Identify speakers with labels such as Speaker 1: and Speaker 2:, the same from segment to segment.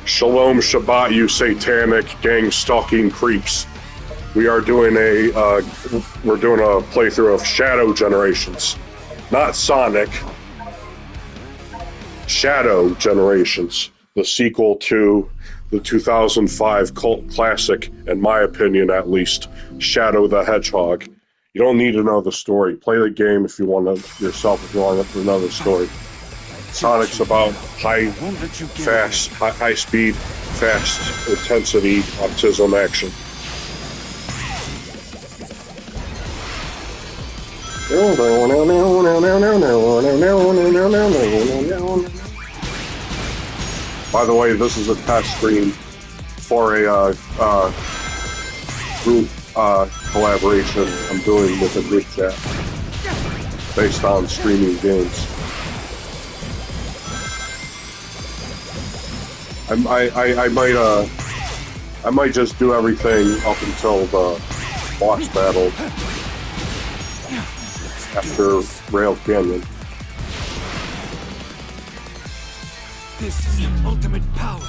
Speaker 1: Shalom Shabbat, you satanic gang stalking creeps. We are doing a playthrough of Shadow Generations, not Sonic. Shadow Generations, the sequel to the 2005 cult classic, in my opinion at least, Shadow the Hedgehog. You don't need to know the story. Play the game if you want to yourself, if you want to know the story. Sonic's about high speed, fast intensity, autism action. By the way, this is a test stream for a group collaboration I'm doing with a group chat based on streaming games. I might just do everything up until the boss battle after Rail Canyon.
Speaker 2: This is the ultimate power.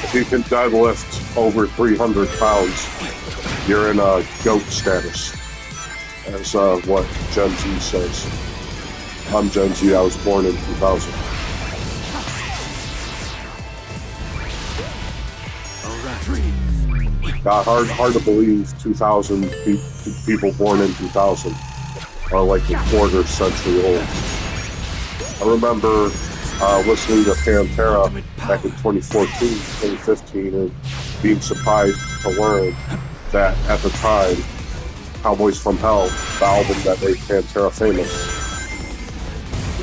Speaker 1: If you can deadlift over 300 pounds, you're in a GOAT status, as what Gen Z says. I'm Gen Z, I was born in 2000. God, hard to believe 2,000 people born in 2000 are like a quarter century old. I remember listening to Pantera back in 2014, 2015, and being surprised to learn that at the time, Cowboys from Hell, the album that made Pantera famous,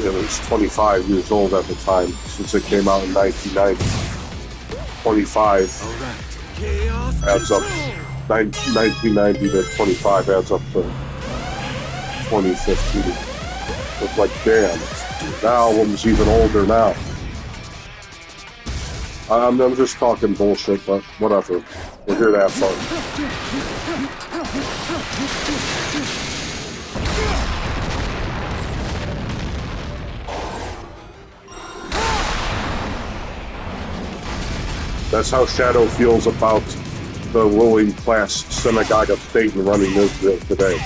Speaker 1: it was 25 years old at the time, since it came out in 1990. 25 adds up, 1990 to 25 adds up to 2015. It's like, damn, the album's even older now. I'm just talking bullshit, but whatever. We're here to have fun. That's how Shadow feels about the ruling class synagogue of Satan running Israel today.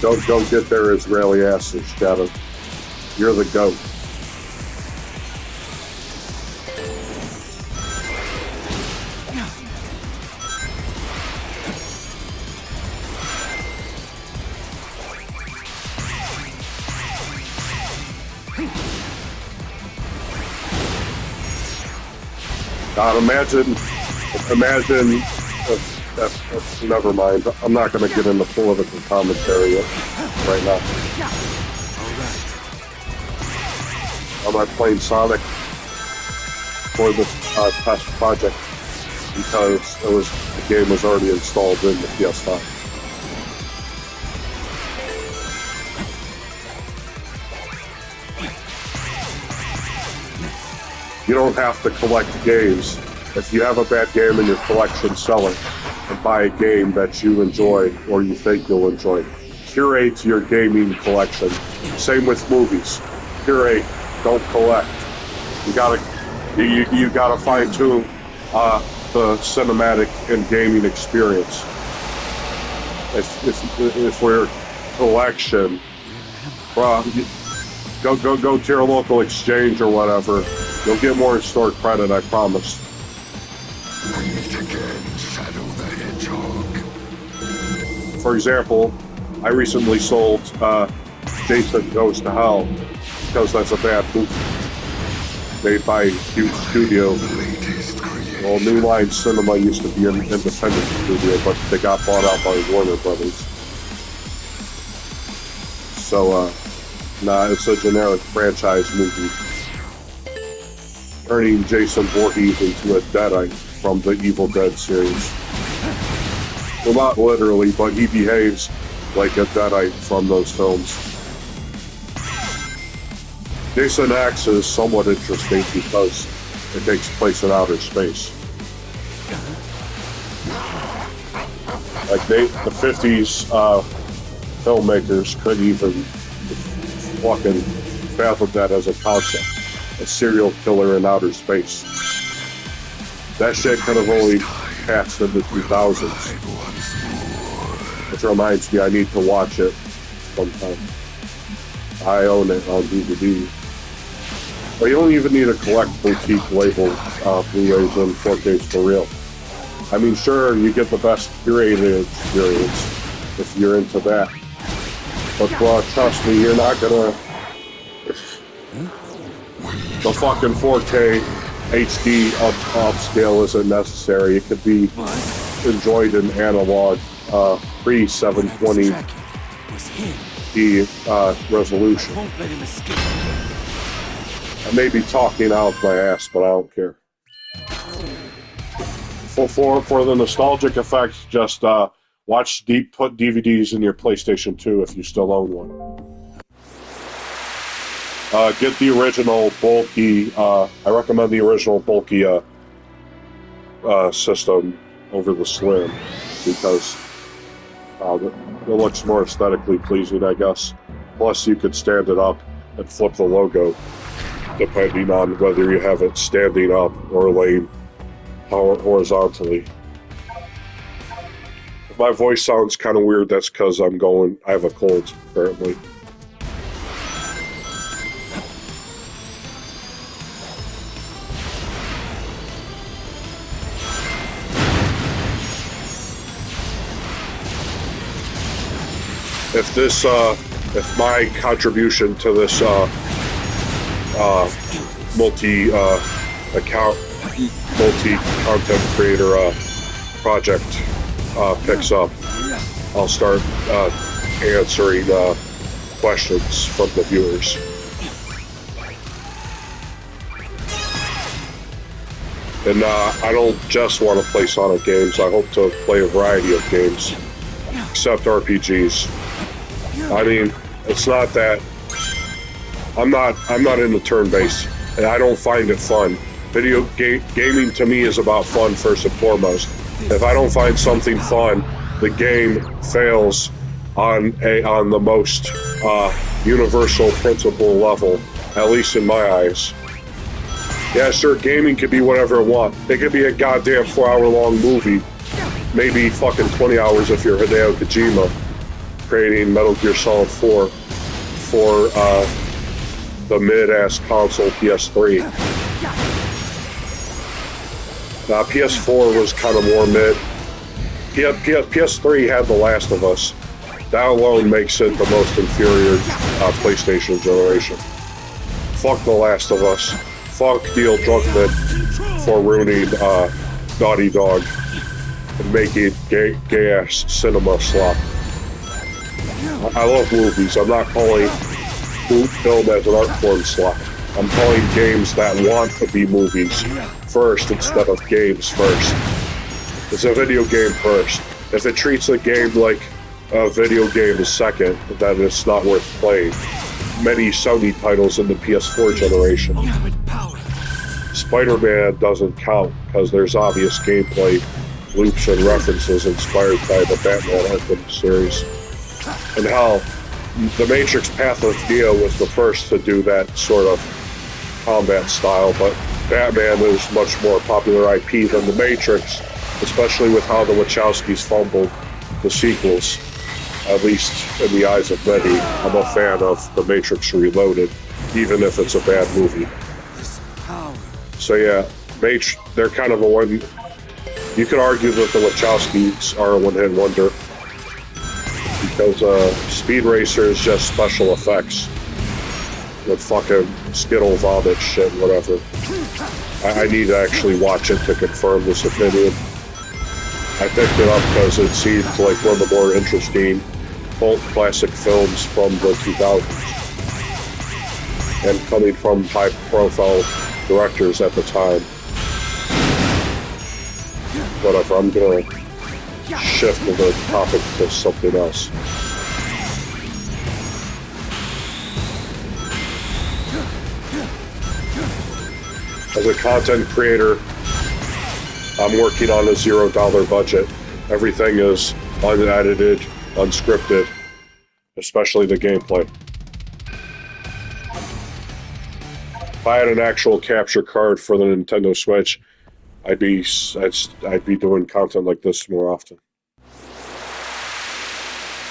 Speaker 1: Don't get their Israeli asses, Shadow. You're the GOAT. God, imagine, never mind. I'm not going to get into political commentary right now. Am I playing Sonic for the test project because the game was already installed in the PS5. You don't have to collect games. If you have a bad game in your collection, sell it and buy a game that you enjoy or you think you'll enjoy. Curate your gaming collection. Same with movies. Curate, don't collect. You gotta fine tune the cinematic and gaming experience. If we're collection, go to your local exchange or whatever. You'll get more in-store credit, I promise.
Speaker 3: Meet again, Shadow the Hedgehog.
Speaker 1: For example, I recently sold Jason Goes to Hell because that's a bad movie made by a huge studio. Well, New Line Cinema used to be an independent studio, but they got bought out by Warner Brothers. So, it's a generic franchise movie, turning Jason Voorhees into a Deadite from the Evil Dead series. Well, not literally, but he behaves like a Deadite from those films. Jason X is somewhat interesting because it takes place in outer space. Like the 50s filmmakers couldn't even fucking fathom that as a concept. A serial killer in outer space. That shit could have only passed in the 2000s. Which reminds me, I need to watch it sometime. I own it on DVD. But you don't even need to collect boutique label Blu-rays and 4Ks for real. I mean, sure, you get the best curated experience if you're into that. But trust me, you're not gonna... The fucking 4K HD upscale isn't necessary. It could be enjoyed in analog pre-720p resolution. I may be talking out my ass, but I don't care. For the nostalgic effect, just put DVDs in your PlayStation 2 if you still own one. Get the original bulky, I recommend the original bulky system over the slim, because it looks more aesthetically pleasing, I guess. Plus, you could stand it up and flip the logo, depending on whether you have it standing up or laying horizontally. If my voice sounds kind of weird, that's because I have a cold, apparently. If my contribution to this multi-content creator project picks up, I'll start answering questions from the viewers. And I don't just want to play Sonic games. I hope to play a variety of games, except RPGs. I mean, it's not that I'm not into turn-based, and I don't find it fun. Gaming to me is about fun first and foremost. If I don't find something fun, the game fails on the most universal principle level, at least in my eyes. Yeah, sure, gaming could be whatever it wants. It could be a goddamn 4-hour-long movie, maybe fucking 20 hours if you're Hideo Kojima, creating Metal Gear Solid 4 for the mid-ass console PS3. PS4 was kind of more mid. PS3 had The Last of Us. That alone makes it the most inferior PlayStation generation. Fuck The Last of Us. Fuck Neil Druckmann for ruining Naughty Dog and making gay-ass cinema slop. I love movies. I'm not calling film as an art form slop. I'm calling games that want to be movies first instead of games first. It's a video game first. If it treats a game like a video game is second, then it's not worth playing. Many Sony titles in the PS4 generation. Spider-Man doesn't count because there's obvious gameplay loops and references inspired by the Batman Arkham series. And hell, The Matrix Path of Neo was the first to do that sort of combat style, but Batman is much more popular IP than The Matrix, especially with how the Wachowskis fumbled the sequels, at least in the eyes of many. I'm a fan of The Matrix Reloaded, even if it's a bad movie. So yeah, they're kind of a one... You could argue that the Wachowskis are a one-hit wonder, because Speed Racer is just special effects with fucking Skittle vomit shit, whatever. I need to actually watch it to confirm this opinion. I picked it up because it seemed like one of the more interesting cult classic films from the 2000s. And coming from high-profile directors at the time. Whatever, I'm gonna shift the topic to something else. As a content creator, I'm working on a $0 budget. Everything is unedited, unscripted, especially the gameplay. If I had an actual capture card for the Nintendo Switch, I'd be doing content like this more often.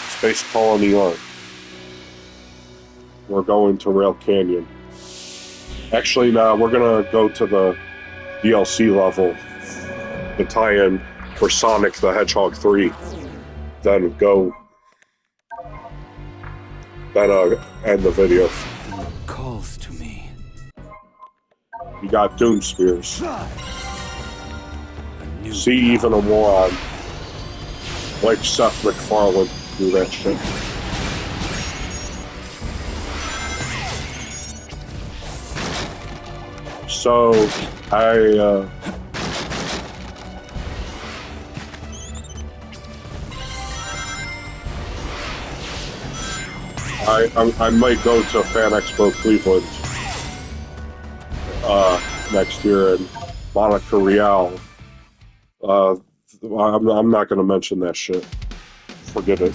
Speaker 1: Space Colony Art. We're going to Rail Canyon. Actually, now we're gonna go to the DLC level, the tie-in for Sonic the Hedgehog 3. Then end the video.
Speaker 2: Calls to me.
Speaker 1: You got Doom Spears.
Speaker 2: A new
Speaker 1: See, even a moron like Seth MacFarlane do that shit. So, I might go to Fan Expo Cleveland next year in Monaco Real. I'm not going to mention that shit. Forget it.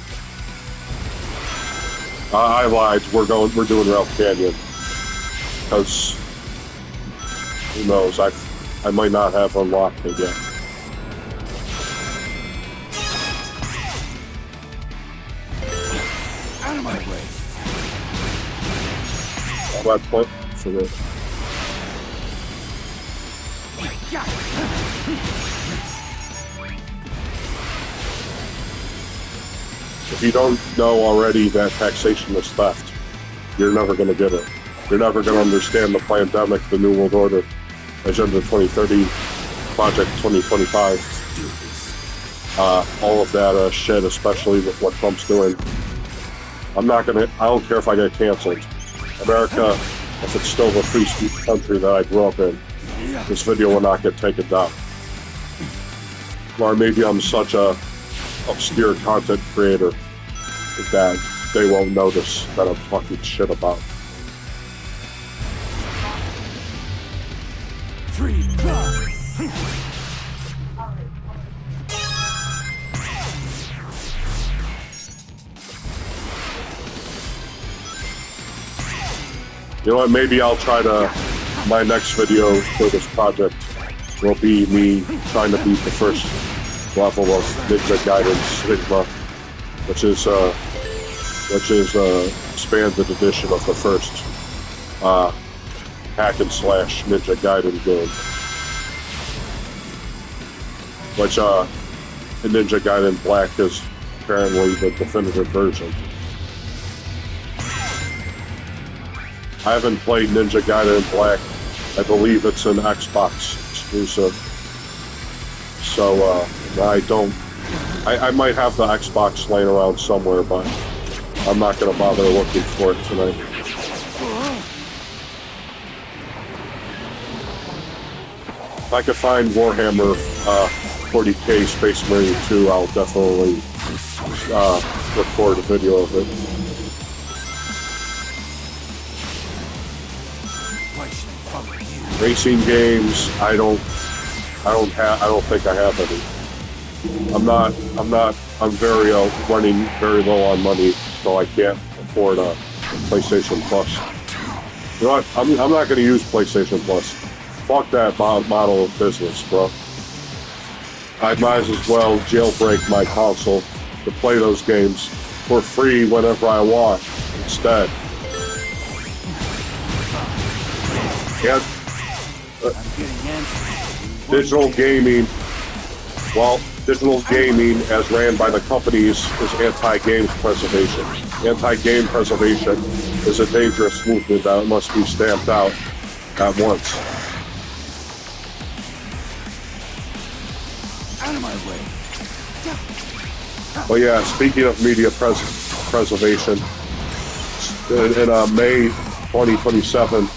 Speaker 1: I lied. We're doing Rail Canyon because who knows? I might not have unlocked it yet.
Speaker 2: out of my way.
Speaker 1: All that point for it. If you don't know already that taxation is theft, you're never going to get it. You're never going to understand the pandemic, the New World Order, Agenda 2030, Project 2025, all of that shit, especially with what Trump's doing. I don't care if I get canceled. America, if it's still the free speech country that I grew up in, this video will not get taken down. Or maybe I'm such a obscure content creator that they won't notice that I'm talking shit about.
Speaker 2: 3, 2.
Speaker 1: You know what, maybe I'll try to, my next video for this project will be me trying to beat the first level of Ninja Gaiden Sigma, which is expanded edition of the first hack and slash Ninja Gaiden game. Which in Ninja Gaiden Black is apparently the definitive version. I haven't played Ninja Gaiden Black. I believe it's an Xbox exclusive. So I might have the Xbox laying around somewhere, but I'm not going to bother looking for it tonight. If I could find Warhammer 40k Space Marine 2, I'll definitely record a video of it. Racing games, I don't think I have any. I'm running very low on money, so I can't afford a PlayStation Plus. You know what? I'm not going to use PlayStation Plus. Fuck that model of business, bro. I might as well jailbreak my console to play those games for free whenever I want instead. And digital gaming, digital gaming as ran by the companies is anti-game preservation. Anti-game preservation is a dangerous movement that must be stamped out at once.
Speaker 2: Out of my way.
Speaker 1: Well, yeah, speaking of media preservation, in May 2027,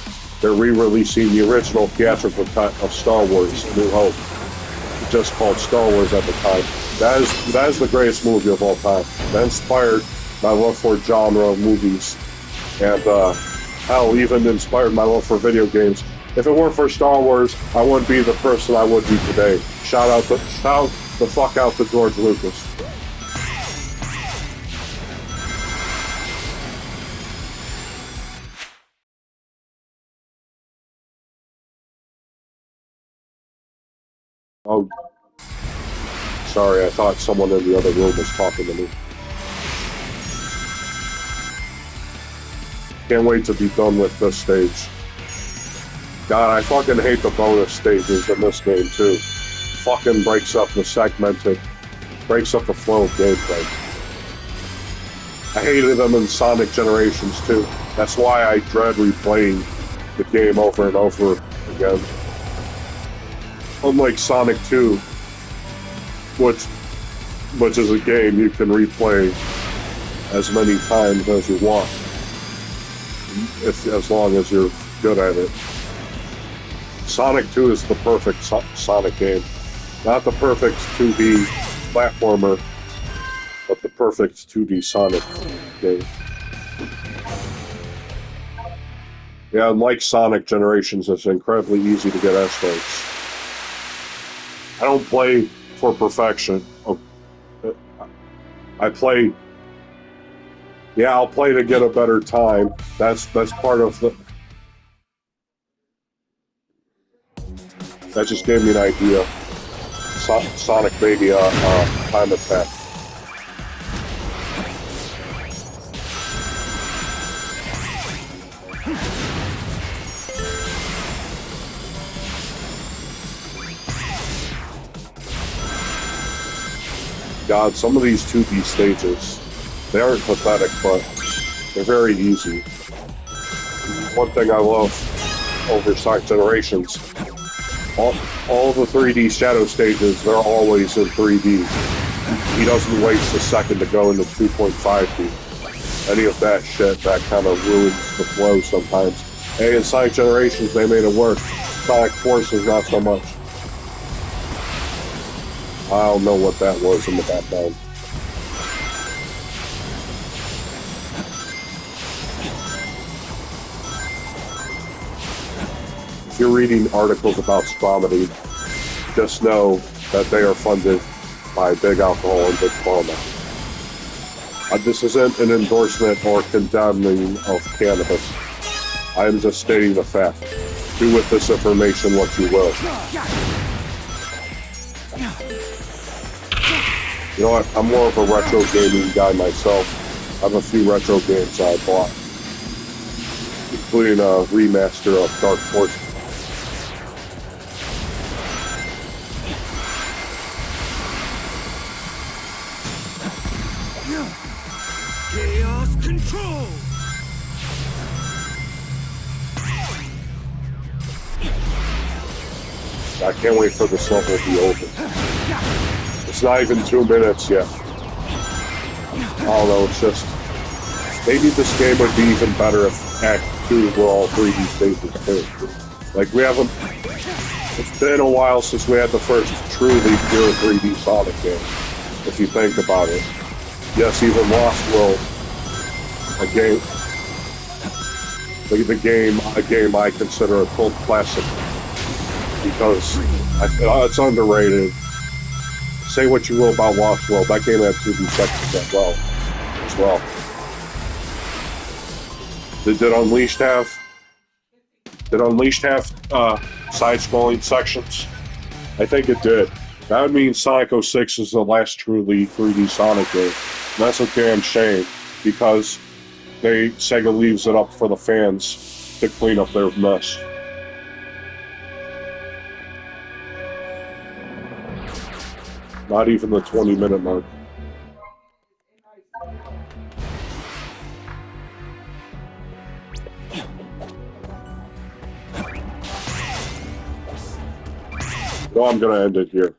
Speaker 1: they're re-releasing the original theatrical cut of Star Wars: A New Hope. Just called Star Wars at the time. That is the greatest movie of all time. That inspired my love for genre movies, and hell, even inspired my love for video games If it weren't for Star Wars, I wouldn't be the person I would be today. Shout the fuck out to George Lucas. Oh, sorry, I thought someone in the other room was talking to me. Can't wait to be done with this stage. God, I fucking hate the bonus stages in this game too. Fucking breaks up the flow of gameplay. I hated them in Sonic Generations too. That's why I dread replaying the game over and over again. Unlike Sonic 2, which is a game you can replay as many times as you want, as long as you're good at it. Sonic 2 is the perfect Sonic game. Not the perfect 2D platformer, but the perfect 2D Sonic game. Yeah, unlike Sonic Generations, it's incredibly easy to get S-ranks. I don't play for perfection. I play... Yeah, I'll play to get a better time. That's part of the... That just gave me an idea. Sonic Mania time attack. God, some of these 2D stages, they aren't pathetic, but they're very easy. One thing I love over Sonic Generations, all the 3D shadow stages, they're always in 3D. He doesn't waste a second to go into 2.5D. Any of that shit, that kind of ruins the flow sometimes. Hey, in Sonic Generations, they made it work. Sonic Forces, not so much. I don't know what that was in the background. If you're reading articles about Spromedy, just know that they are funded by Big Alcohol and Big Pharma. This isn't an endorsement or condemning of cannabis. I am just stating the fact. Do with this information what you will. You know what? I'm more of a retro gaming guy myself. I have a few retro games I bought, including a remaster of Dark Forces.
Speaker 2: Chaos control.
Speaker 1: I can't wait for this level to be over. It's not even 2 minutes yet. I don't know, it's just... Maybe this game would be even better if Act 2 were all 3D stages too. Like, we haven't... It's been a while since we had the first truly pure 3D Sonic game, if you think about it. Yes, even Lost World, a game I consider a cult classic, because it's underrated. Say what you will about Lost World, that game had 2D sections as well. Did Unleashed have side-scrolling sections? I think it did. That would mean Sonic 06 is the last truly 3D Sonic game. And that's a damn shame, because Sega leaves it up for the fans to clean up their mess. Not even the 20-minute mark. Well, I'm gonna end it here.